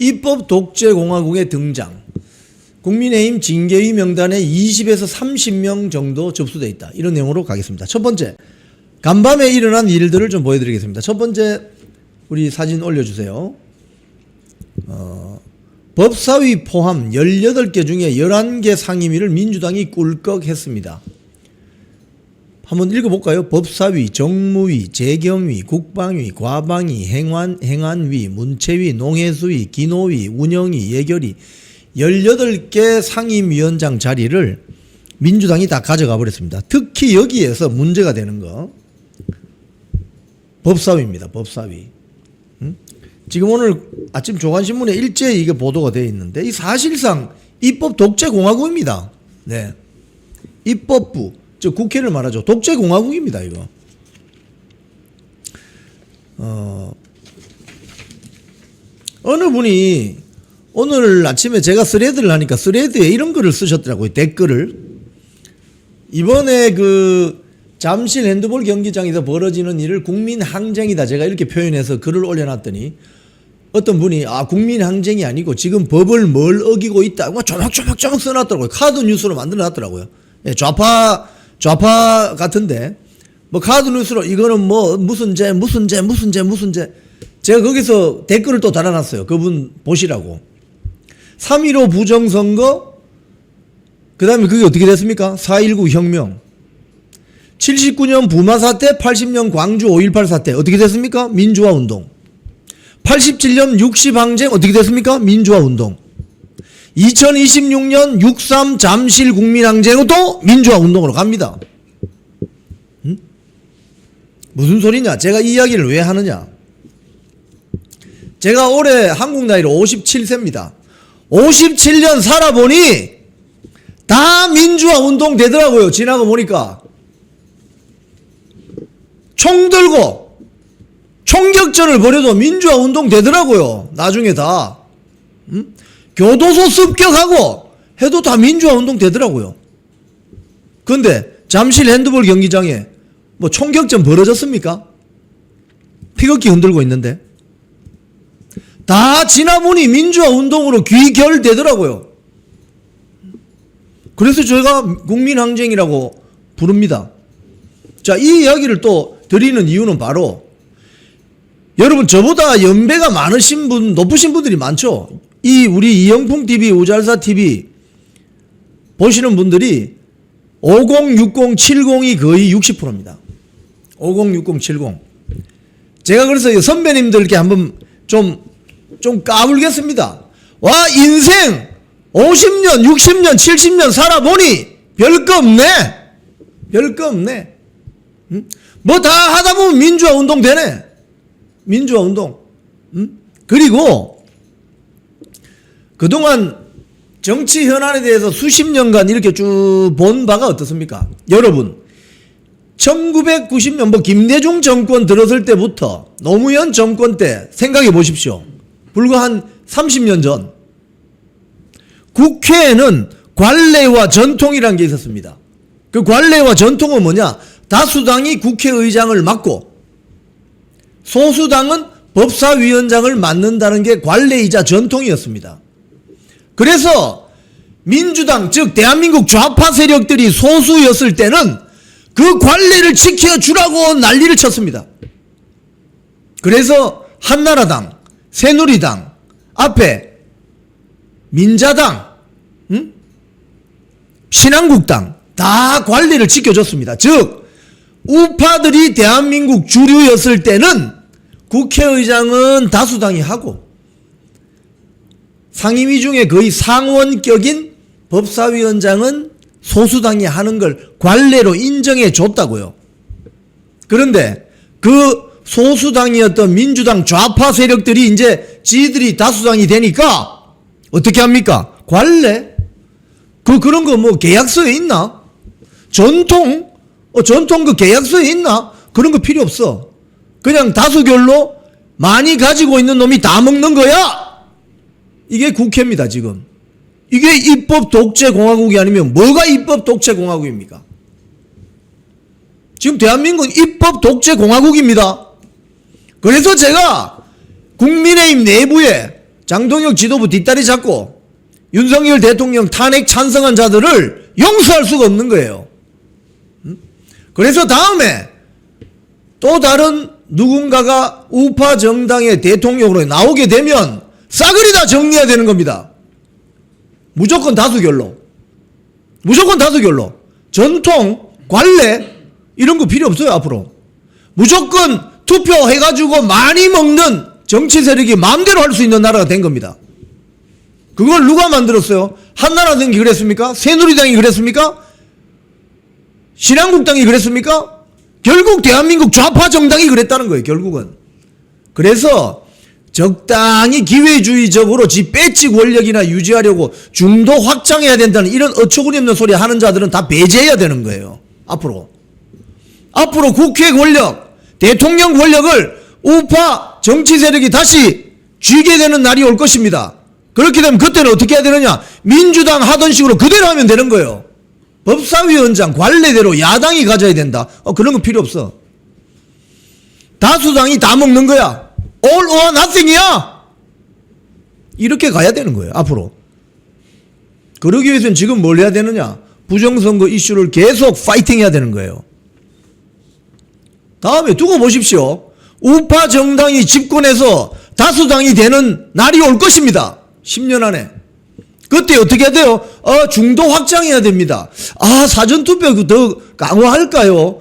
입법 독재공화국의 등장. 국민의힘 징계위 명단에 20에서 30명 정도 접수되어 있다. 이런 내용으로 가겠습니다. 첫 번째, 간밤에 일어난 일들을 좀 보여드리겠습니다. 첫 번째, 우리 사진 올려주세요. 법사위 포함 18개 중에 11개 상임위를 민주당이 꿀꺽했습니다. 한번 읽어볼까요? 법사위, 정무위, 재경위, 국방위, 과방위, 행안위, 문체위, 농해수위, 기노위, 운영위, 예결위 18개 상임위원장 자리를 민주당이 다 가져가 버렸습니다. 특히 여기에서 문제가 되는 거 법사위입니다. 법사위. 지금 오늘 아침 조간신문에 일제히 이게 보도가 되어 있는데 이 사실상 입법 독재공화국입니다. 네, 입법부, 즉 국회를 말하죠. 독재공화국입니다. 이거. 어느 분이 오늘 아침에 제가 스레드를 하니까 스레드에 이런 글을 쓰셨더라고요. 댓글을. 이번에 그 잠실 핸드볼 경기장에서 벌어지는 일을 국민항쟁이다. 제가 이렇게 표현해서 글을 올려놨더니 어떤 분이 국민항쟁이 아니고 지금 법을 뭘 어기고 있다. 조막조막 써놨더라고요. 카드 뉴스로 만들어놨더라고요. 예, 좌파 같은데 뭐 카드 뉴스로 이거는 뭐 무슨 죄. 제가 거기서 댓글을 또 달아놨어요. 그분 보시라고. 3.15 부정선거, 그 다음에 그게 어떻게 됐습니까? 4.19 혁명, 79년 부마 사태, 80년 광주 5.18 사태 어떻게 됐습니까? 민주화 운동. 87년 60 항쟁 어떻게 됐습니까? 민주화 운동. 2026년 6.3 잠실 국민항쟁도 민주화 운동으로 갑니다. 무슨 소리냐? 제가 이 이야기를 왜 하느냐? 제가 올해 한국 나이로 57세입니다. 57년 살아보니 다 민주화 운동 되더라고요. 지나가 보니까. 총 들고 총격전을 벌여도 민주화 운동 되더라고요. 나중에 다. 교도소 습격하고 해도 다 민주화 운동 되더라고요. 그런데 잠실 핸드볼 경기장에 뭐 총격전 벌어졌습니까? 피격기 흔들고 있는데. 다 지나보니 민주화 운동으로 귀결되더라고요. 그래서 저희가 국민항쟁이라고 부릅니다. 자, 이 이야기를 또 드리는 이유는 바로 여러분 저보다 연배가 많으신 분, 높으신 분들이 많죠. 우리 이영풍 TV, 우잘사 TV 보시는 분들이 50, 60, 70이 거의 60%입니다. 50, 60, 70. 제가 그래서 선배님들께 한번 좀 까불겠습니다. 와, 인생 50년, 60년, 70년 살아보니 별거 없네. 별거 없네. 뭐 다 하다 보면 민주화 운동 되네. 민주화 운동. 그리고 그동안 정치 현안에 대해서 수십 년간 이렇게 쭉 본 바가 어떻습니까? 여러분, 1990년 김대중 정권 들었을 때부터 노무현 정권 때 생각해 보십시오. 불과 한 30년 전 국회에는 관례와 전통이라는 게 있었습니다. 그 관례와 전통은 뭐냐? 다수당이 국회의장을 맡고 소수당은 법사위원장을 맡는다는 게 관례이자 전통이었습니다. 그래서 민주당, 즉 대한민국 좌파 세력들이 소수였을 때는 그 관례를 지켜주라고 난리를 쳤습니다. 그래서 한나라당, 새누리당 앞에 민자당, 신한국당 다 관례를 지켜줬습니다. 즉 우파들이 대한민국 주류였을 때는 국회의장은 다수당이 하고 상임위 중에 거의 상원격인 법사위원장은 소수당이 하는 걸 관례로 인정해 줬다고요. 그런데 그 소수당이었던 민주당 좌파 세력들이 이제 지들이 다수당이 되니까 어떻게 합니까? 관례? 그런 거 뭐 계약서에 있나? 전통 그 계약서에 있나? 그런 거 필요 없어. 그냥 다수결로 많이 가지고 있는 놈이 다 먹는 거야. 이게 국회입니다, 지금. 이게 입법 독재 공화국이 아니면 뭐가 입법 독재 공화국입니까? 지금 대한민국은 입법 독재 공화국입니다. 그래서 제가 국민의힘 내부에 장동혁 지도부 뒷다리 잡고 윤석열 대통령 탄핵 찬성한 자들을 용서할 수가 없는 거예요. 그래서 다음에 또 다른 누군가가 우파 정당의 대통령으로 나오게 되면 싸그리 다 정리해야 되는 겁니다. 무조건 다수결로. 무조건 다수결로. 전통, 관례 이런 거 필요 없어요 앞으로. 무조건 투표해가지고 많이 먹는 정치 세력이 마음대로 할 수 있는 나라가 된 겁니다. 그걸 누가 만들었어요? 한나라당이 그랬습니까? 새누리당이 그랬습니까? 신한국당이 그랬습니까? 결국 대한민국 좌파 정당이 그랬다는 거예요 결국은. 그래서 적당히 기회주의적으로 지 배치 권력이나 유지하려고 중도 확장해야 된다는 이런 어처구니 없는 소리 하는 자들은 다 배제해야 되는 거예요 앞으로. 앞으로 국회 권력, 대통령 권력을 우파 정치 세력이 다시 쥐게 되는 날이 올 것입니다. 그렇게 되면 그때는 어떻게 해야 되느냐? 민주당 하던 식으로 그대로 하면 되는 거예요. 법사위원장 관례대로 야당이 가져야 된다. 그런 거 필요 없어. 다수당이 다 먹는 거야. All or nothing이야. 이렇게 가야 되는 거예요 앞으로. 그러기 위해서는 지금 뭘 해야 되느냐? 부정선거 이슈를 계속 파이팅 해야 되는 거예요. 다음에 두고 보십시오. 우파 정당이 집권해서 다수당이 되는 날이 올 것입니다. 10년 안에. 그때 어떻게 해야 돼요? 중도 확장해야 됩니다. 사전투표 더 강화할까요?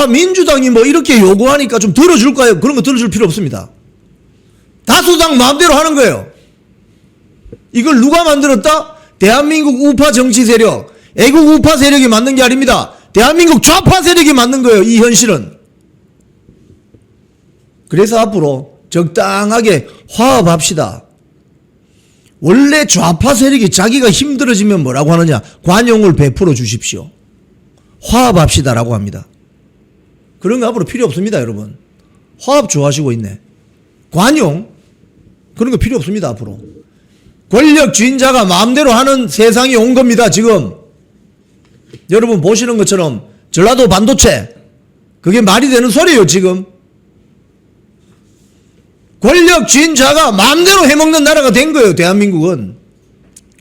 민주당이 뭐 이렇게 요구하니까 좀 들어줄까요? 그런 거 들어줄 필요 없습니다. 다수당 마음대로 하는 거예요. 이걸 누가 만들었다? 대한민국 우파 정치 세력, 애국 우파 세력이 만든 게 아닙니다. 대한민국 좌파 세력이 만든 거예요. 이 현실은. 그래서 앞으로 적당하게 화합합시다. 원래 좌파 세력이 자기가 힘들어지면 뭐라고 하느냐? 관용을 베풀어 주십시오. 화합합시다라고 합니다. 그런 거 앞으로 필요 없습니다, 여러분. 화합 좋아하시고 있네. 관용? 그런 거 필요 없습니다, 앞으로. 권력주인자가 마음대로 하는 세상이 온 겁니다, 지금. 여러분 보시는 것처럼 전라도 반도체, 그게 말이 되는 소리예요, 지금. 권력주인자가 마음대로 해먹는 나라가 된 거예요, 대한민국은.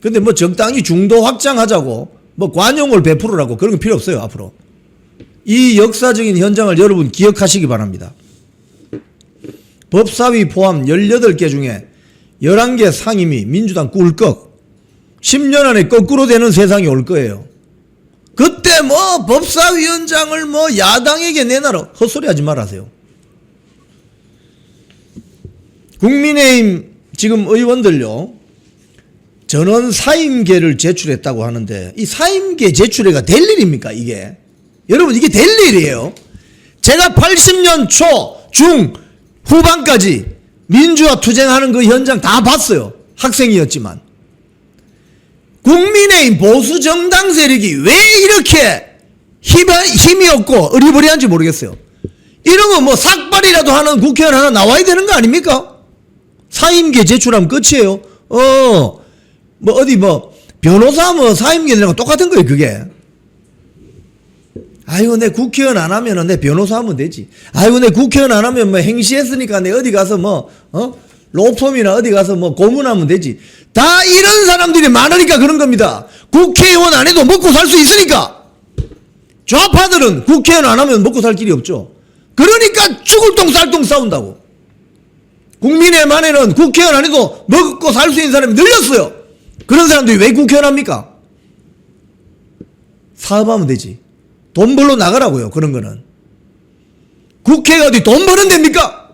근데 뭐 적당히 중도 확장하자고, 뭐 관용을 베풀으라고 그런 거 필요 없어요, 앞으로. 이 역사적인 현장을 여러분 기억하시기 바랍니다. 법사위 포함 18개 중에 11개 상임위 민주당 꿀꺽. 10년 안에 거꾸로 되는 세상이 올 거예요. 그때 뭐 법사위원장을 뭐 야당에게 내놔라. 헛소리 하지 말아세요. 국민의힘 지금 의원들요, 전원 사임계를 제출했다고 하는데 이 사임계 제출해가 될 일입니까 이게? 여러분 이게 될 일이에요. 제가 80년 초, 중, 후반까지 민주화 투쟁하는 그 현장 다 봤어요. 학생이었지만. 국민의힘 보수 정당 세력이 왜 이렇게 힘이 없고 어리버리한지 모르겠어요. 이런 거 뭐 삭발이라도 하는 국회의원 하나 나와야 되는 거 아닙니까? 사임계 제출하면 끝이에요. 뭐 어디 뭐 변호사 뭐 사임계 되는 거 똑같은 거예요, 그게. 아이고 내 국회의원 안 하면은 내 변호사 하면 되지. 아이고 내 국회의원 안 하면 뭐 행시했으니까 내 어디 가서 뭐 로펌이나 어디 가서 뭐 고문하면 되지. 다 이런 사람들이 많으니까 그런 겁니다. 국회의원 안 해도 먹고 살 수 있으니까. 좌파들은 국회의원 안 하면 먹고 살 길이 없죠. 그러니까 죽을 똥 쌀 똥 싸운다고. 국민의힘 안에는 국회의원 안 해도 먹고 살 수 있는 사람이 늘렸어요. 그런 사람들이 왜 국회의원 합니까? 사업하면 되지. 돈 벌러 나가라고요, 그런 거는. 국회가 어디 돈 버는 데입니까?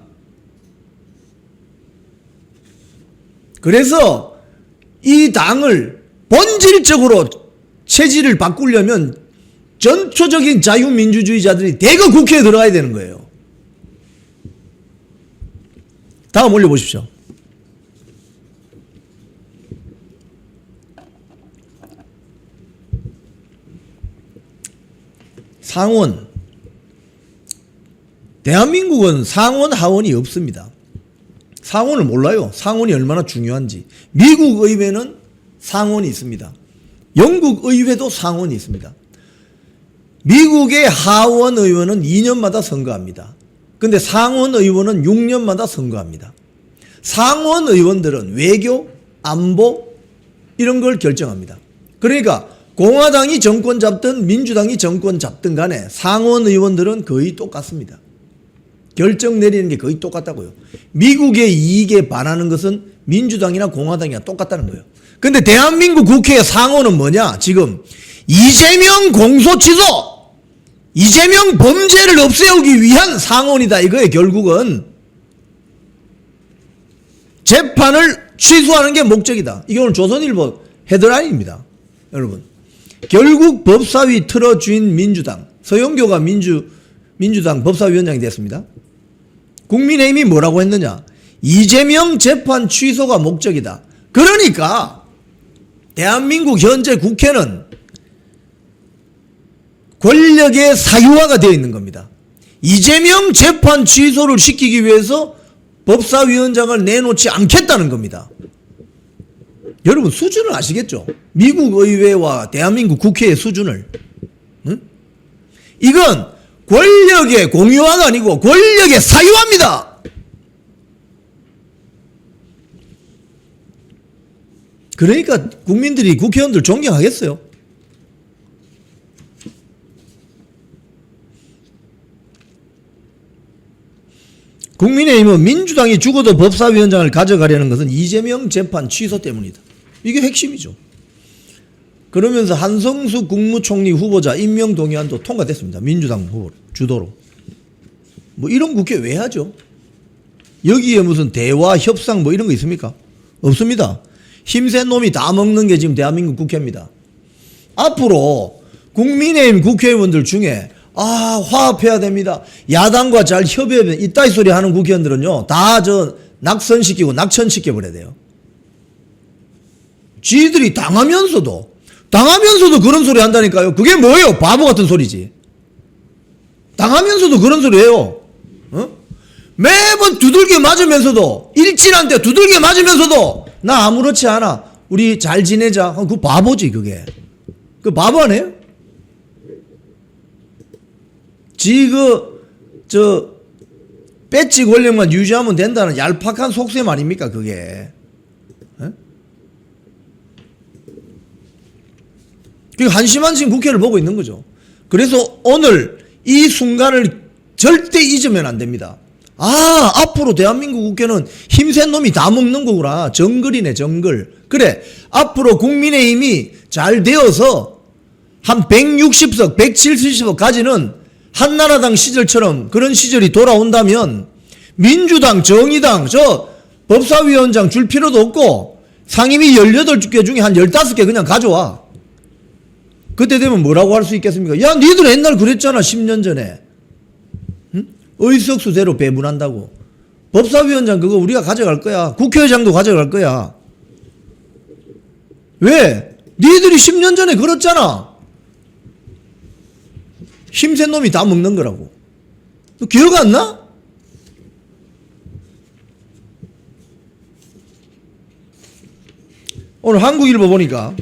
그래서 이 당을 본질적으로 체질을 바꾸려면 전초적인 자유민주주의자들이 대거 국회에 들어가야 되는 거예요. 다음 올려보십시오. 상원. 대한민국은 상원, 하원이 없습니다. 상원을 몰라요. 상원이 얼마나 중요한지. 미국 의회는 상원이 있습니다. 영국 의회도 상원이 있습니다. 미국의 하원 의원은 2년마다 선거합니다. 근데 상원 의원은 6년마다 선거합니다. 상원 의원들은 외교, 안보 이런 걸 결정합니다. 그러니까 공화당이 정권 잡든 민주당이 정권 잡든 간에 상원 의원들은 거의 똑같습니다. 결정 내리는 게 거의 똑같다고요. 미국의 이익에 반하는 것은 민주당이나 공화당이나 똑같다는 거예요. 근데 대한민국 국회의 상원은 뭐냐? 지금 이재명 공소 취소, 이재명 범죄를 없애기 위한 상원이다 이거예요. 결국은 재판을 취소하는 게 목적이다. 이게 오늘 조선일보 헤드라인입니다. 여러분, 결국 법사위 틀어준 민주당, 서영교가 민주당 법사위원장이 됐습니다. 국민의힘이 뭐라고 했느냐? 이재명 재판 취소가 목적이다. 그러니까 대한민국 현재 국회는 권력의 사유화가 되어 있는 겁니다. 이재명 재판 취소를 시키기 위해서 법사위원장을 내놓지 않겠다는 겁니다. 여러분 수준을 아시겠죠? 미국 의회와 대한민국 국회의 수준을. 응? 이건 권력의 공유화가 아니고 권력의 사유화입니다. 그러니까 국민들이 국회의원들 존경하겠어요? 국민의힘은 민주당이 죽어도 법사위원장을 가져가려는 것은 이재명 재판 취소 때문이다. 이게 핵심이죠. 그러면서 한성수 국무총리 후보자 임명 동의안도 통과됐습니다. 민주당 후보 주도로. 뭐 이런 국회 왜 하죠? 여기에 무슨 대화, 협상 뭐 이런 거 있습니까? 없습니다. 힘센 놈이 다 먹는 게 지금 대한민국 국회입니다. 앞으로 국민의힘 국회의원들 중에 화합해야 됩니다. 야당과 잘 협의해야 됩니다. 이따위 소리 하는 국회의원들은요, 다 낙선시키고 낙천시켜버려야 돼요. 지들이 당하면서도 그런 소리 한다니까요. 그게 뭐예요? 바보 같은 소리지. 당하면서도 그런 소리 해요. 매번 두들겨 맞으면서도, 일진한테 두들겨 맞으면서도, 나 아무렇지 않아. 우리 잘 지내자. 그 바보지, 그게. 그 바보 아니에요? 배지 권력만 유지하면 된다는 얄팍한 속셈 아닙니까, 그게. 한심한 지금 국회를 보고 있는 거죠. 그래서 오늘 이 순간을 절대 잊으면 안 됩니다. 앞으로 대한민국 국회는 힘센 놈이 다 먹는 거구나. 정글이네, 정글. 그래, 앞으로 국민의힘이 잘 되어서 한 160석, 170석 가지는 한나라당 시절처럼 그런 시절이 돌아온다면 민주당, 정의당, 법사위원장 줄 필요도 없고 상임위 18개 중에 한 15개 그냥 가져와. 그때 되면 뭐라고 할 수 있겠습니까? 야, 니들 옛날 그랬잖아, 10년 전에. 응? 의석수대로 배분한다고. 법사위원장 그거 우리가 가져갈 거야. 국회의장도 가져갈 거야. 왜? 니들이 10년 전에 그랬잖아. 힘센 놈이 다 먹는 거라고. 너 기억 안 나? 오늘 한국일보 보니까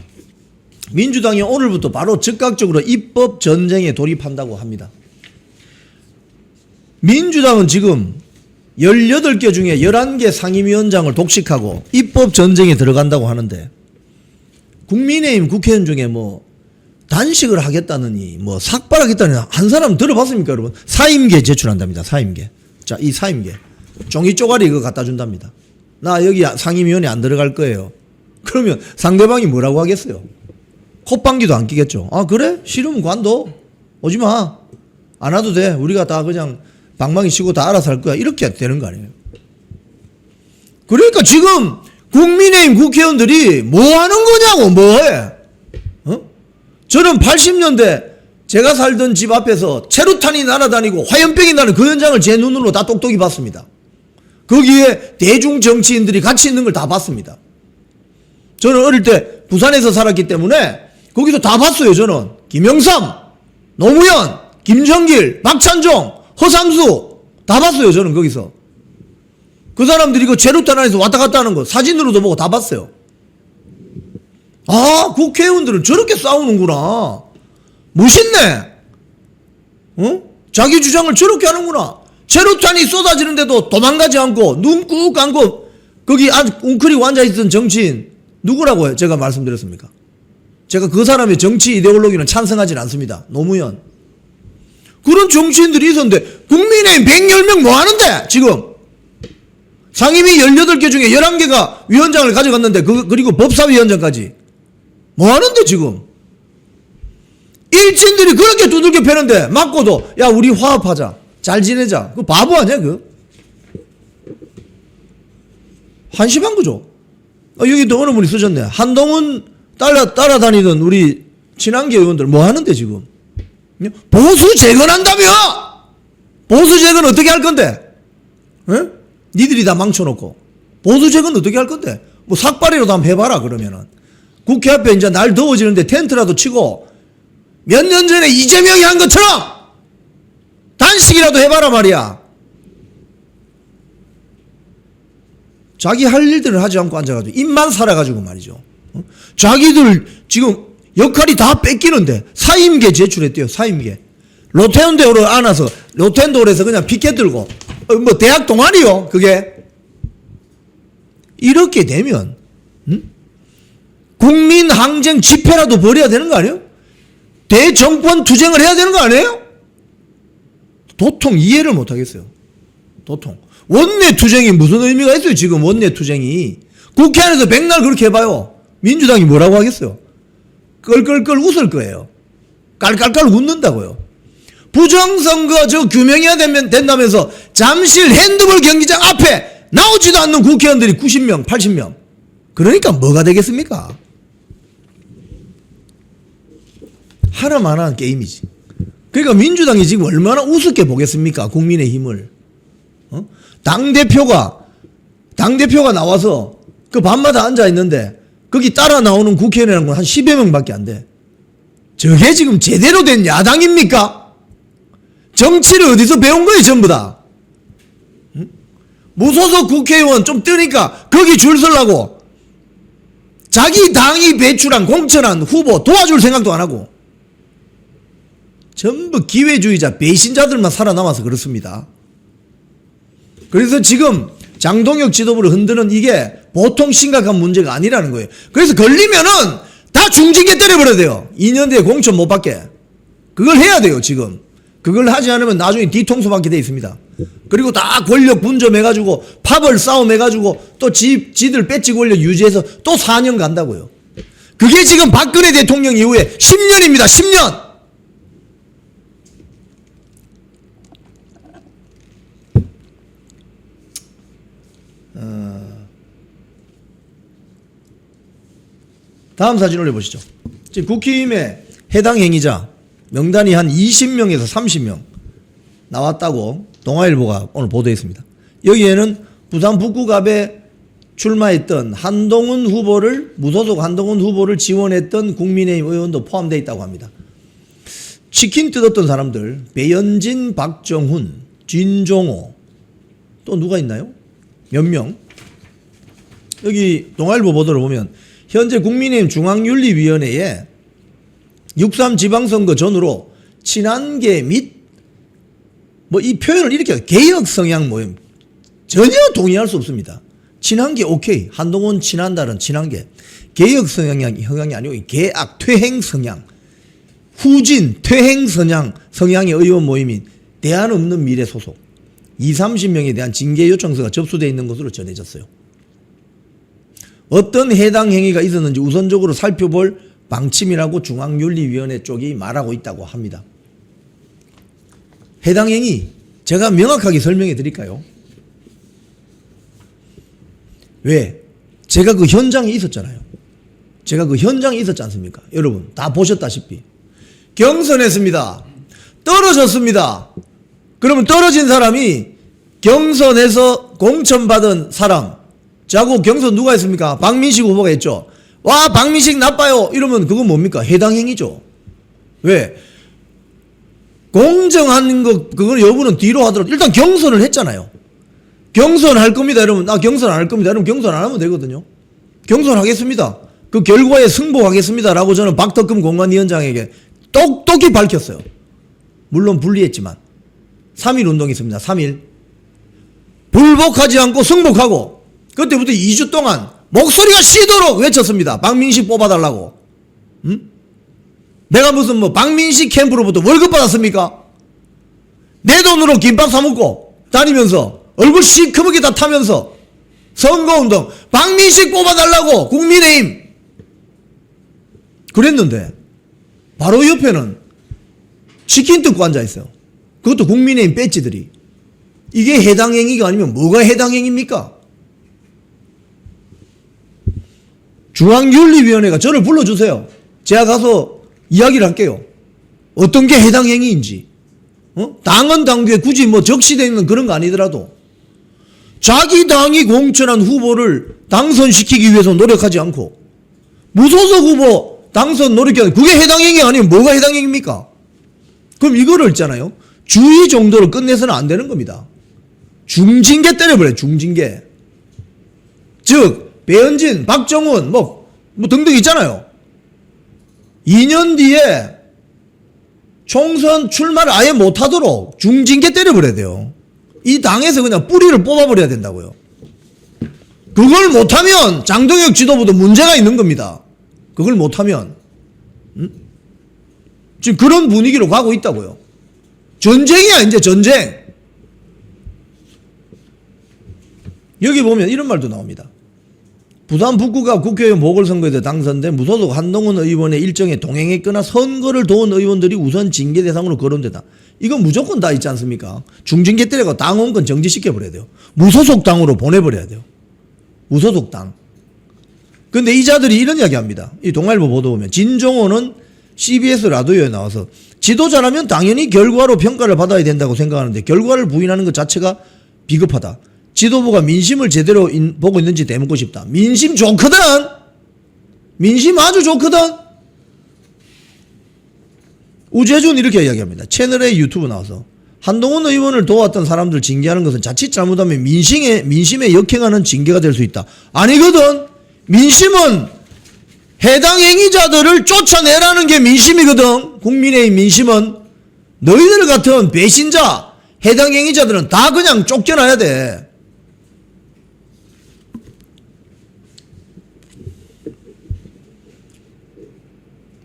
민주당이 오늘부터 바로 즉각적으로 입법 전쟁에 돌입한다고 합니다. 민주당은 지금 18개 중에 11개 상임위원장을 독식하고 입법 전쟁에 들어간다고 하는데, 국민의힘 국회의원 중에 뭐 단식을 하겠다느니 뭐 삭발하겠다느니 한 사람 들어봤습니까, 여러분? 사임계 제출한답니다. 사임계. 자, 이 사임계 종이 쪼가리 이거 갖다 준답니다. 나 여기 상임위원회 안 들어갈 거예요. 그러면 상대방이 뭐라고 하겠어요? 콧방귀도 안 끼겠죠. 그래? 싫으면 관둬. 오지 마. 안 와도 돼. 우리가 다 그냥 방망이 치고 다 알아서 할 거야. 이렇게 되는 거 아니에요. 그러니까 지금 국민의힘 국회의원들이 뭐 하는 거냐고, 뭐 해? 저는 80년대 제가 살던 집 앞에서 체류탄이 날아다니고 화염병이 나는 그 현장을 제 눈으로 다 똑똑히 봤습니다. 거기에 대중 정치인들이 같이 있는 걸 다 봤습니다. 저는 어릴 때 부산에서 살았기 때문에 거기서 다 봤어요. 저는 김영삼, 노무현, 김정길, 박찬종, 허삼수 다 봤어요. 저는 거기서. 그 사람들이 그 체류탄 안에서 왔다 갔다 하는 거 사진으로도 보고 다 봤어요. 국회의원들은 저렇게 싸우는구나. 멋있네. 자기 주장을 저렇게 하는구나. 체류탄이 쏟아지는데도 도망가지 않고 눈 꾹 감고 거기 웅크리고 앉아있던 정치인 누구라고 제가 말씀드렸습니까? 제가 그 사람의 정치 이데올로기는 찬성하진 않습니다. 노무현. 그런 정치인들이 있었는데 국민의힘 110명 뭐 하는데 지금 상임위 18개 중에 11개가 위원장을 가져갔는데 그리고 법사위원장까지 뭐 하는데 지금 일진들이 그렇게 두들겨 패는데 맞고도 야 우리 화합하자 잘 지내자 그 바보 아니야 그 한심한 거죠. 여기 또 어느 분이 쓰셨네. 한동훈 따라다니던 우리 친한계 의원들 뭐 하는데 지금 보수 재건한다며. 보수 재건 어떻게 할 건데? 에? 니들이 다 망쳐놓고 보수 재건 어떻게 할 건데? 뭐 삭발이라도 한번 해봐라. 그러면은 국회 앞에 이제 날 더워지는데 텐트라도 치고 몇 년 전에 이재명이 한 것처럼 단식이라도 해봐라 말이야. 자기 할 일들을 하지 않고 앉아가지고 입만 살아가지고 말이죠. 자기들 지금 역할이 다 뺏기는데 사임계 제출했대요. 사임계. 로텐도를 안아서 로텐도에서 그냥 피켓 들고 뭐 대학 동아리요. 그게 이렇게 되면 국민항쟁 집회라도 벌여야 되는 거 아니에요? 대정권 투쟁을 해야 되는 거 아니에요? 도통 이해를 못 하겠어요. 도통. 원내 투쟁이 무슨 의미가 있어요? 지금 원내 투쟁이. 국회 안에서 백날 그렇게 해봐요. 민주당이 뭐라고 하겠어요? 끌끌끌 웃을 거예요. 깔깔깔 웃는다고요. 부정선거 규명해야 된다면서 잠실 핸드볼 경기장 앞에 나오지도 않는 국회의원들이 90명, 80명. 그러니까 뭐가 되겠습니까? 하나만한 게임이지. 그러니까 민주당이 지금 얼마나 우습게 보겠습니까? 국민의힘을. 당대표가 나와서 그 밤마다 앉아있는데 거기 따라 나오는 국회의원이라는 건 한 10여 명밖에 안 돼. 저게 지금 제대로 된 야당입니까? 정치를 어디서 배운 거예요 전부 다. 무소속 국회의원 좀 뜨니까 거기 줄 서려고 자기 당이 배출한 공천한 후보 도와줄 생각도 안 하고 전부 기회주의자 배신자들만 살아남아서 그렇습니다. 그래서 지금 장동혁 지도부를 흔드는 이게 보통 심각한 문제가 아니라는 거예요. 그래서 걸리면은 다 중징계 때려버려야 돼요. 2년 뒤에 공천 못 받게. 그걸 해야 돼요 지금. 그걸 하지 않으면 나중에 뒤통수 받게 돼 있습니다. 그리고 다 권력 분점해가지고 파벌 싸움해가지고 또 지들 배지 권력 유지해서 또 4년 간다고요. 그게 지금 박근혜 대통령 이후에 10년입니다. 10년. 다음 사진 올려보시죠. 지금 국힘에 해당 행위자 명단이 한 20명에서 30명 나왔다고 동아일보가 오늘 보도했습니다. 여기에는 부산 북구갑에 출마했던 한동훈 후보를 무소속 한동훈 후보를 지원했던 국민의힘 의원도 포함되어 있다고 합니다. 치킨 뜯었던 사람들 배현진, 박정훈, 진종호 또 누가 있나요? 몇 명? 여기 동아일보 보도를 보면 현재 국민의힘 중앙윤리위원회에 6.3 지방선거 전후로 친한계 및 뭐 이 표현을 이렇게 개혁 성향 모임 전혀 동의할 수 없습니다. 친한계 오케이. 한동훈 친한다는 친한계. 개혁 성향이 아니고 개악 퇴행 성향. 후진 퇴행 성향의 의원 모임인 대안 없는 미래 소속 20-30명에 대한 징계 요청서가 접수되어 있는 것으로 전해졌어요. 어떤 해당 행위가 있었는지 우선적으로 살펴볼 방침이라고 중앙윤리위원회 쪽이 말하고 있다고 합니다. 해당 행위 제가 명확하게 설명해 드릴까요? 왜? 제가 그 현장에 있었잖아요. 제가 그 현장에 있었지 않습니까? 여러분 다 보셨다시피 경선했습니다. 떨어졌습니다. 그러면 떨어진 사람이 경선에서 공천받은 사람 자고 경선 누가 했습니까? 박민식 후보가 했죠. 와 박민식 나빠요 이러면 그건 뭡니까? 해당 행위죠. 왜? 공정한 거 그걸 여부는 뒤로 하더라도 일단 경선을 했잖아요. 경선할 겁니다 여러분. 나 경선 안 할 겁니다 여러분. 경선 안 하면 되거든요. 경선하겠습니다. 그 결과에 승복하겠습니다 라고 저는 박덕금 공관위원장에게 똑똑히 밝혔어요. 물론 불리했지만 3.1 운동이 있습니다. 3.1 불복하지 않고 승복하고 그때부터 2주 동안 목소리가 쉬도록 외쳤습니다. 박민식 뽑아달라고. 응? 내가 무슨 뭐 박민식 캠프로부터 월급 받았습니까? 내 돈으로 김밥 사먹고 다니면서 얼굴 시커멓게 다 타면서 선거운동 박민식 뽑아달라고 국민의힘 그랬는데 바로 옆에는 치킨 뜯고 앉아있어요. 그것도 국민의힘 배지들이. 이게 해당 행위가 아니면 뭐가 해당 행위입니까? 중앙윤리위원회가 저를 불러주세요. 제가 가서 이야기를 할게요. 어떤 게 해당 행위인지. 당헌 당규에 굳이 뭐 적시되어 있는 그런 거 아니더라도 자기 당이 공천한 후보를 당선시키기 위해서 노력하지 않고 무소속 후보 당선 노력하는 그게 해당 행위 아니면 뭐가 해당 행위입니까? 그럼 이거를 있잖아요. 주의 정도로 끝내서는 안 되는 겁니다. 중징계 때려버려요. 중징계. 즉 배현진, 박정훈 뭐 등등 있잖아요. 2년 뒤에 총선 출마를 아예 못하도록 중징계 때려버려야 돼요. 이 당에서 그냥 뿌리를 뽑아버려야 된다고요. 그걸 못하면 장동혁 지도부도 문제가 있는 겁니다. 그걸 못하면. 지금 그런 분위기로 가고 있다고요. 전쟁이야 이제 전쟁. 여기 보면 이런 말도 나옵니다. 부산 북구가 국회의원 보궐선거에서 당선된 무소속 한동훈 의원의 일정에 동행했거나 선거를 도운 의원들이 우선 징계 대상으로 거론되다. 이건 무조건 다 있지 않습니까? 중징계 때려가 당원권 정지시켜버려야 돼요. 무소속 당으로 보내버려야 돼요. 무소속 당. 근데 이 자들이 이런 이야기 합니다. 이 동아일보 보도 보면 진종호는 CBS 라디오에 나와서 지도자라면 당연히 결과로 평가를 받아야 된다고 생각하는데 결과를 부인하는 것 자체가 비겁하다. 지도부가 민심을 제대로 보고 있는지 되묻고 싶다. 민심 좋거든. 민심 아주 좋거든. 우재준 이렇게 이야기합니다. 채널A 유튜브 나와서 한동훈 의원을 도왔던 사람들 징계하는 것은 자칫 잘못하면 민심에 역행하는 징계가 될 수 있다. 아니거든. 민심은 해당 행위자들을 쫓아내라는 게 민심이거든. 국민의힘 민심은 너희들 같은 배신자 해당 행위자들은 다 그냥 쫓겨나야 돼.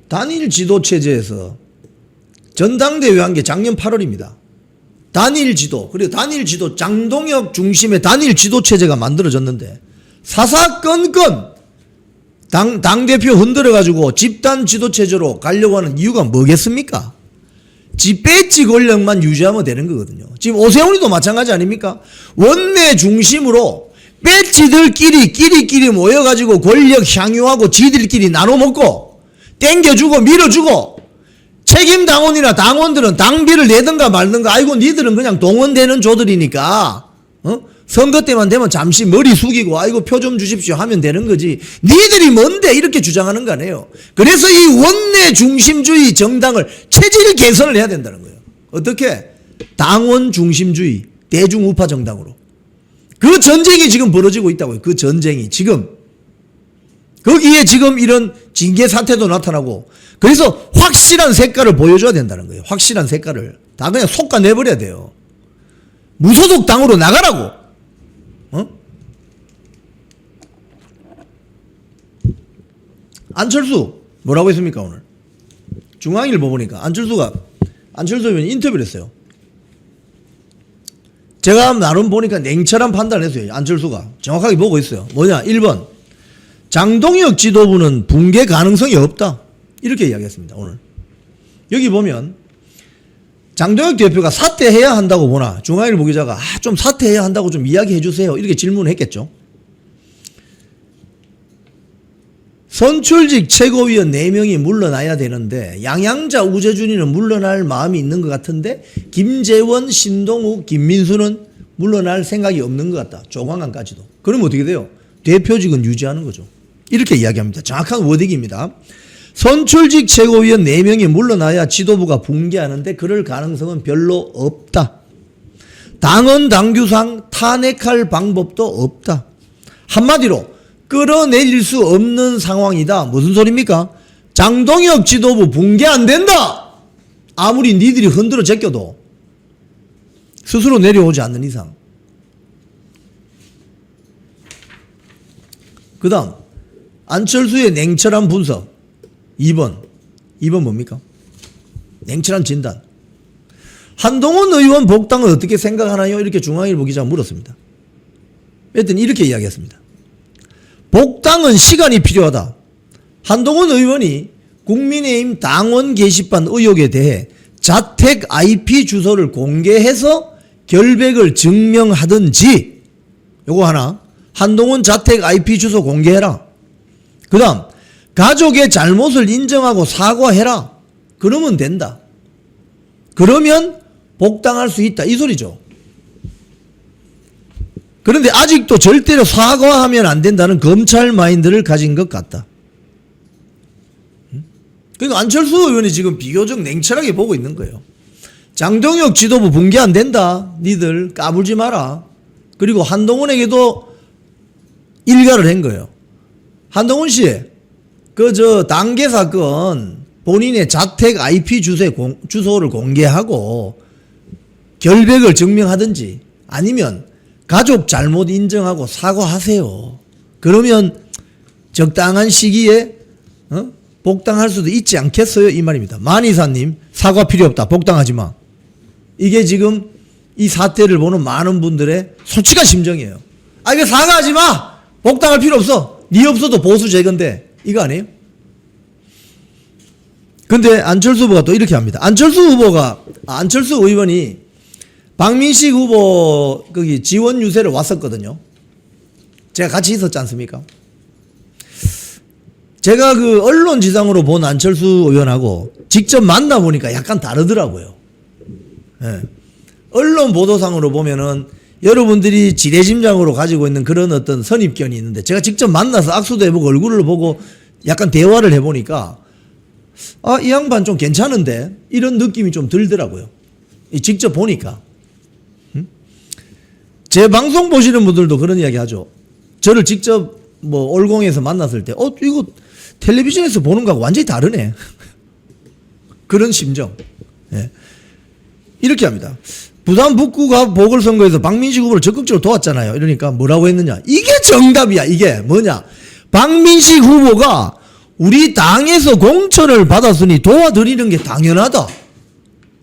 단일 지도 체제에서 전당대회 한 게 작년 8월입니다. 단일 지도, 그리고 단일 지도, 장동혁 중심의 단일 지도 체제가 만들어졌는데 사사건건 당대표 흔들어가지고 집단 지도 체제로 가려고 하는 이유가 뭐겠습니까? 지 배지 권력만 유지하면 되는 거거든요. 지금 오세훈이도 마찬가지 아닙니까? 원내 중심으로 배지들끼리 모여가지고 권력 향유하고 지들끼리 나눠먹고 땡겨주고 밀어주고 책임 당원이나 당원들은 당비를 내든가 말든가 아이고 니들은 그냥 동원되는 조들이니까 선거 때만 되면 잠시 머리 숙이고 아이고 표 좀 주십시오 하면 되는 거지 니들이 뭔데 이렇게 주장하는 거 아니에요. 그래서 이 원내 중심주의 정당을 체질 개선을 해야 된다는 거예요. 어떻게? 당원 중심주의 대중우파 정당으로. 그 전쟁이 지금 벌어지고 있다고요. 그 전쟁이 지금. 거기에 지금 이런 징계 사태도 나타나고 그래서 확실한 색깔을 보여줘야 된다는 거예요. 확실한 색깔을. 다 그냥 솎아내버려야 돼요. 무소속 당으로 나가라고. 안철수 뭐라고 했습니까 오늘? 중앙일보 보니까 안철수 의원이 인터뷰를 했어요. 제가 나름 보니까 냉철한 판단을 했어요. 안철수가 정확하게 보고 있어요. 뭐냐? 1번 장동혁 지도부는 붕괴 가능성이 없다. 이렇게 이야기했습니다. 오늘. 여기 보면 장동혁 대표가 사퇴해야 한다고 보나 중앙일보 기자가 좀 사퇴해야 한다고 좀 이야기해 주세요. 이렇게 질문을 했겠죠. 선출직 최고위원 4명이 물러나야 되는데 양양자 우재준이는 물러날 마음이 있는 것 같은데 김재원, 신동욱, 김민수는 물러날 생각이 없는 것 같다. 조광안까지도. 그러면 어떻게 돼요? 대표직은 유지하는 거죠. 이렇게 이야기합니다. 정확한 워딩입니다. 선출직 최고위원 4명이 물러나야 지도부가 붕괴하는데 그럴 가능성은 별로 없다. 당헌 당규상 탄핵할 방법도 없다. 한마디로 끌어내릴 수 없는 상황이다. 무슨 소리입니까? 장동혁 지도부 붕괴 안 된다. 아무리 니들이 흔들어 제껴도 스스로 내려오지 않는 이상. 그 다음 안철수의 냉철한 분석 2번 뭡니까? 냉철한 진단. 한동훈 의원 복당은 어떻게 생각하나요? 이렇게 중앙일보 기자가 물었습니다. 하여튼 이렇게 이야기했습니다. 복당은 시간이 필요하다. 한동훈 의원이 국민의힘 당원 게시판 의혹에 대해 자택 IP 주소를 공개해서 결백을 증명하든지, 요거 하나, 한동훈 자택 IP 주소 공개해라. 그 다음 가족의 잘못을 인정하고 사과해라. 그러면 된다. 그러면 복당할 수 있다. 이 소리죠. 그런데 아직도 절대로 사과하면 안 된다는 검찰 마인드를 가진 것 같다. 그러니까 안철수 의원이 지금 비교적 냉철하게 보고 있는 거예요. 장동혁 지도부 붕괴 안 된다. 니들 까불지 마라. 그리고 한동훈에게도 일가를 한 거예요. 한동훈 씨, 당계 사건 본인의 자택 IP 주소를 공개하고 결백을 증명하든지 아니면 가족 잘못 인정하고 사과하세요. 그러면 적당한 시기에 복당할 수도 있지 않겠어요? 이 말입니다. 만이사님, 사과 필요 없다. 복당하지 마. 이게 지금 이 사태를 보는 많은 분들의 솔직한 심정이에요. 이거 사과하지 마. 복당할 필요 없어. 네 없어도 보수 제건데. 이거 아니에요? 근데 안철수 후보가 또 이렇게 합니다. 안철수 의원이 박민식 후보 거기 지원 유세를 왔었거든요. 제가 같이 있었지 않습니까? 제가 그 언론 지상으로 본 안철수 의원하고 직접 만나보니까 약간 다르더라고요. 예. 언론 보도상으로 보면은 여러분들이 지레짐작으로 가지고 있는 그런 어떤 선입견이 있는데, 제가 직접 만나서 악수도 해보고 얼굴을 보고 약간 대화를 해보니까 이 양반 좀 괜찮은데 이런 느낌이 좀 들더라고요. 직접 보니까. 제 방송 보시는 분들도 그런 이야기 하죠. 저를 직접 올공에서 만났을 때 이거 텔레비전에서 보는 거하고 완전히 다르네. 그런 심정. 예. 이렇게 합니다. 부산 북구가 보궐선거에서 박민식 후보를 적극적으로 도왔잖아요. 이러니까 뭐라고 했느냐. 이게 정답이야. 이게 뭐냐. 박민식 후보가 우리 당에서 공천을 받았으니 도와드리는 게 당연하다.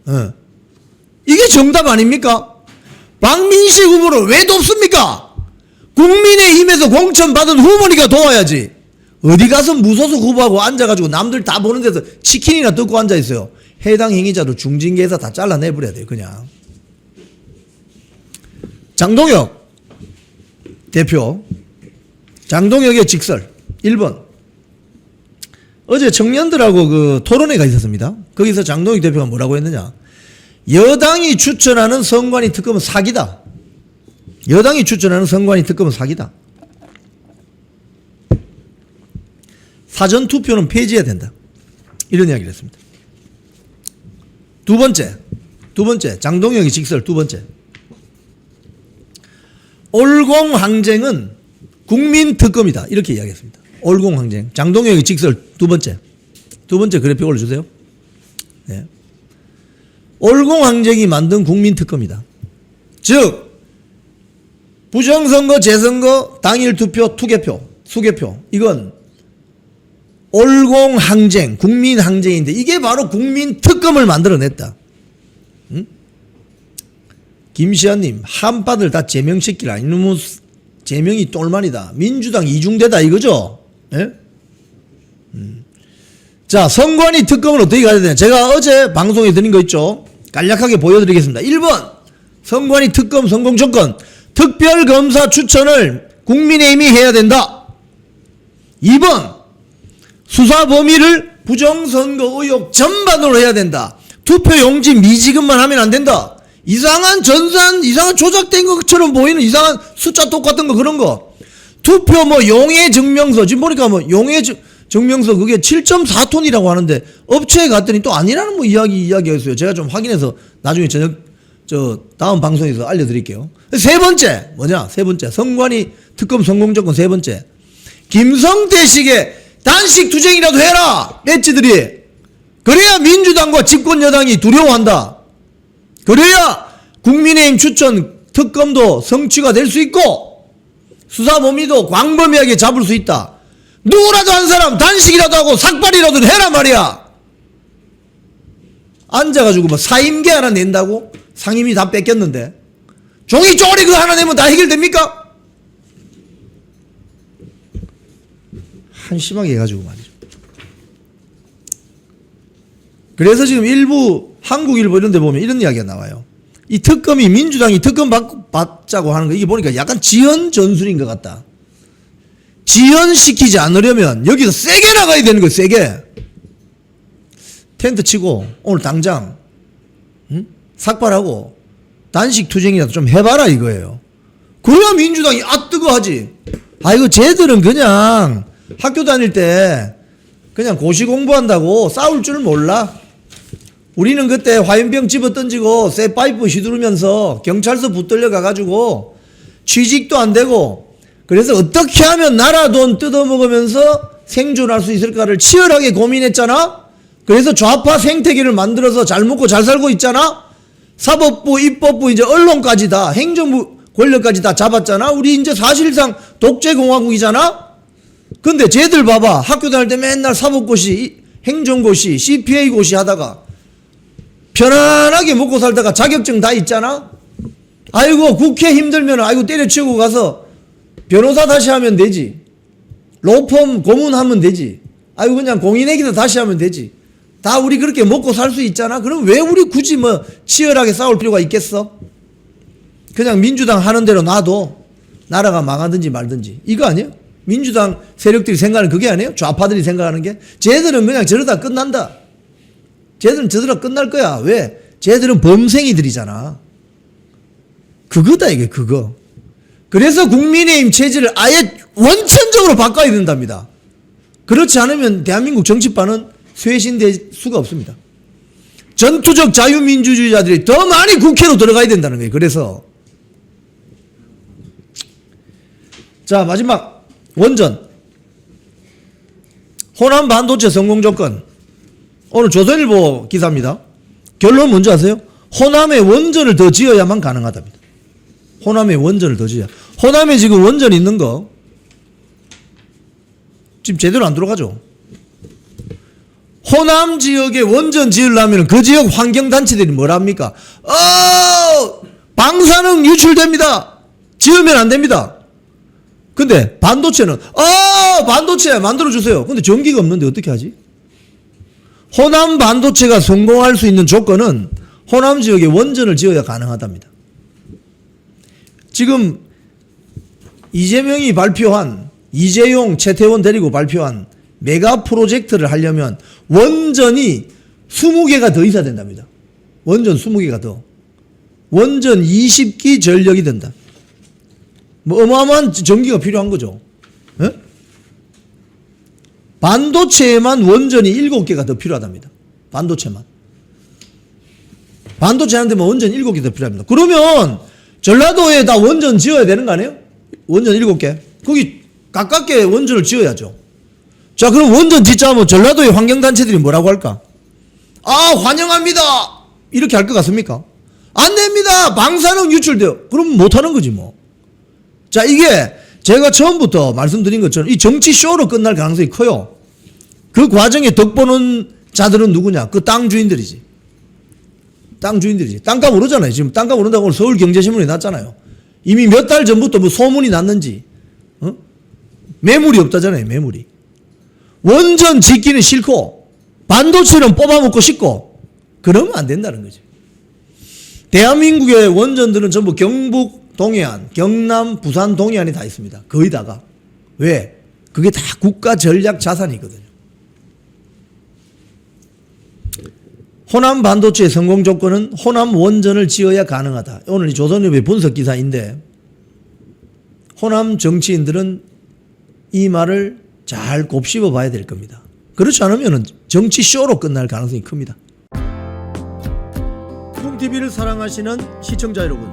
예. 이게 정답 아닙니까? 박민식 후보를 왜 돕습니까? 국민의힘에서 공천 받은 후보니까 도와야지. 어디 가서 무소속 후보하고 앉아가지고 남들 다 보는 데서 치킨이나 뜯고 앉아있어요. 해당 행위자도 중징계해서 다 잘라내버려야 돼요. 그냥. 장동혁 대표, 장동혁의 직설 1번. 어제 청년들하고 그 토론회가 있었습니다. 거기서 장동혁 대표가 뭐라고 했느냐. 여당이 추천하는 선관위 특검은 사기다. 여당이 추천하는 선관위 특검은 사기다. 사전투표는 폐지해야 된다. 이런 이야기를 했습니다. 두 번째 장동혁의 직설 두 번째. 올공항쟁은 국민특검이다. 이렇게 이야기했습니다. 올공항쟁. 장동혁의 직설 두 번째 그래픽 올려주세요. 네. 올공항쟁이 만든 국민특검이다. 즉 부정선거, 재선거, 당일투표, 투개표, 수개표, 이건 올공항쟁, 국민항쟁인데 이게 바로 국민특검을 만들어냈다. 응? 김시환님, 한파들 다 제명시키라. 이놈의 제명이 똘만이다. 민주당 이중대다 이거죠? 예? 자, 선관위 특검을 어떻게 가야 되냐. 제가 어제 방송에 드린 거 있죠? 간략하게 보여드리겠습니다. 1번, 선관위 특검 성공 조건, 특별검사 추천을 국민의힘이 해야 된다. 2번, 수사 범위를 부정선거 의혹 전반으로 해야 된다. 투표용지 미지급만 하면 안 된다. 이상한 전산, 이상한 조작된 것처럼 보이는 이상한 숫자 똑같은 거 그런 거. 투표 용해 증명서, 지금 보니까 용해 증명서 그게 7.4톤이라고 하는데 업체에 갔더니 또 아니라는 이야기였어요. 제가 좀 확인해서 나중에 다음 방송에서 알려드릴게요. 세 번째, 세 번째. 선관위 특검 성공 조건 세 번째. 김성태식의 단식 투쟁이라도 해라. 배지들이. 그래야 민주당과 집권 여당이 두려워한다. 그래야 국민의힘 추천 특검도 성취가 될 수 있고 수사 못 믿어 광범위하게 잡을 수 있다. 누구라도 한 사람 단식이라도 하고 삭발이라도 해라 말이야. 앉아가지고 뭐 사임계 하나 낸다고? 상임위 다 뺏겼는데 종이 쪼리 그거 하나 내면 다 해결됩니까? 한심하게 해가지고 말이죠. 그래서 지금 일부 한국일보 이런 데 보면 이런 이야기가 나와요. 이 특검이 민주당이 특검 받자고 하는 거 이게 보니까 약간 지연 전술인 것 같다. 지연시키지 않으려면 여기서 세게 나가야 되는 거예요. 세게. 텐트 치고 오늘 당장 삭발하고 단식 투쟁이라도 좀 해봐라 이거예요. 그래야 민주당이 뜨거 하지. 이거 쟤들은 그냥 학교 다닐 때 그냥 고시 공부한다고 싸울 줄 몰라. 우리는 그때 화염병 집어 던지고 쇠 파이프 휘두르면서 경찰서 붙들려 가가지고 취직도 안 되고 그래서 어떻게 하면 나라 돈 뜯어먹으면서 생존할 수 있을까를 치열하게 고민했잖아. 그래서 좌파 생태계를 만들어서 잘 먹고 잘 살고 있잖아. 사법부, 입법부, 이제 언론까지 다 행정부 권력까지 다 잡았잖아. 우리 이제 사실상 독재공화국이잖아. 근데 쟤들 봐봐. 학교 다닐 때 맨날 사법고시, 행정고시, CPA고시 하다가 편안하게 먹고 살다가 자격증 다 있잖아. 아이고 국회 힘들면 아이고 때려치우고 가서 변호사 다시 하면 되지. 로펌 고문하면 되지. 아이고 그냥 공인회계도 다시 하면 되지. 다 우리 그렇게 먹고 살 수 있잖아. 그럼 왜 우리 굳이 뭐 치열하게 싸울 필요가 있겠어? 그냥 민주당 하는 대로 놔도 나라가 망하든지 말든지. 이거 아니에요? 민주당 세력들이 생각하는 그게 아니에요? 좌파들이 생각하는 게? 쟤들은 그냥 저러다 끝난다. 쟤들은 저러다 끝날 거야. 왜? 쟤들은 범생이들이잖아. 그거다 이게 그거. 그래서 국민의힘 체제를 아예 원천적으로 바꿔야 된답니다. 그렇지 않으면 대한민국 정치판은 쇄신될 수가 없습니다. 전투적 자유민주주의자들이 더 많이 국회로 들어가야 된다는 거예요. 그래서 자 마지막 원전 호남 반도체 성공 조건 오늘 조선일보 기사입니다. 결론 뭔지 아세요? 호남에 원전을 더 지어야만 가능하답니다. 호남에 원전을 더 지어야. 호남에 지금 원전 있는 거 지금 제대로 안 들어가죠. 호남 지역에 원전 지으려면 그 지역 환경단체들이 뭐랍니까? 방사능 유출됩니다. 지으면 안 됩니다. 근데 반도체는 반도체 만들어주세요. 근데 전기가 없는데 어떻게 하지? 호남 반도체가 성공할 수 있는 조건은 호남 지역에 원전을 지어야 가능하답니다. 지금 이재명이 발표한 이재용, 최태원 데리고 발표한 메가 프로젝트를 하려면 원전이 20개가 더 있어야 된답니다. 원전 20개가 더. 원전 20기 전력이 된다. 뭐 어마어마한 전기가 필요한 거죠. 에? 반도체에만 원전이 7개가 더 필요하답니다. 반도체만. 반도체 하는데 뭐 원전 7개 더 필요합니다. 그러면 전라도에 다 원전 지어야 되는 거 아니에요? 원전 7개. 거기 가깝게 원전을 지어야죠. 자, 그럼 원전 짓자면 전라도의 환경단체들이 뭐라고 할까? 환영합니다. 이렇게 할 것 같습니까? 안 됩니다. 방사능 유출돼요. 그럼 못하는 거지 뭐. 자, 이게 제가 처음부터 말씀드린 것처럼 이 정치 쇼로 끝날 가능성이 커요. 그 과정에 덕보는 자들은 누구냐? 그 땅 주인들이지. 땅 주인들이지. 땅값 오르잖아요. 지금 땅값 오른다고 오늘 서울경제신문에 났잖아요. 이미 몇 달 전부터 뭐 소문이 났는지. 매물이 없다잖아요. 매물이. 원전 짓기는 싫고 반도체는 뽑아먹고 싶고 그러면 안 된다는 거죠. 대한민국의 원전들은 전부 경북 동해안, 경남, 부산 동해안에 다 있습니다. 거의 다가. 왜? 그게 다 국가 전략 자산이거든요. 호남 반도체의 성공 조건은 호남 원전을 지어야 가능하다. 오늘 조선일보의 분석 기사인데 호남 정치인들은 이 말을 잘 곱씹어 봐야 될 겁니다. 그렇지 않으면 정치 쇼로 끝날 가능성이 큽니다. 콩TV를 사랑하시는 시청자 여러분,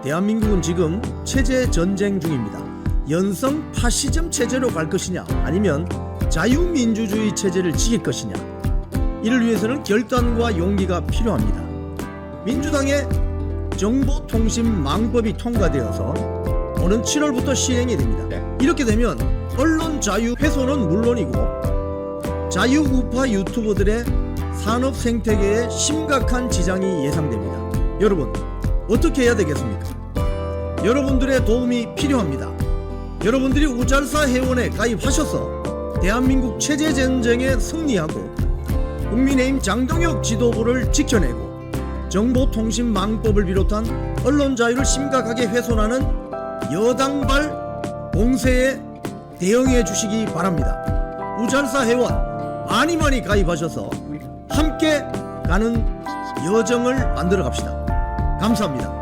대한민국은 지금 체제 전쟁 중입니다. 연성 파시즘 체제로 갈 것이냐 아니면 자유민주주의 체제를 지킬 것이냐, 이를 위해서는 결단과 용기가 필요합니다. 민주당의 정보통신망법이 통과되어서 오는 7월부터 시행이 됩니다. 이렇게 되면 언론 자유 훼손은 물론이고 자유우파 유튜버들의 산업 생태계에 심각한 지장이 예상됩니다. 여러분 어떻게 해야 되겠습니까? 여러분들의 도움이 필요합니다. 여러분들이 우잘사 회원에 가입하셔서 대한민국 체제전쟁에 승리하고 국민의힘 장동혁 지도부를 지켜내고 정보통신망법을 비롯한 언론 자유를 심각하게 훼손하는 여당발 공세에 대응해 주시기 바랍니다. 우잘사 회원 많이 가입하셔서 함께 가는 여정을 만들어 갑시다. 감사합니다.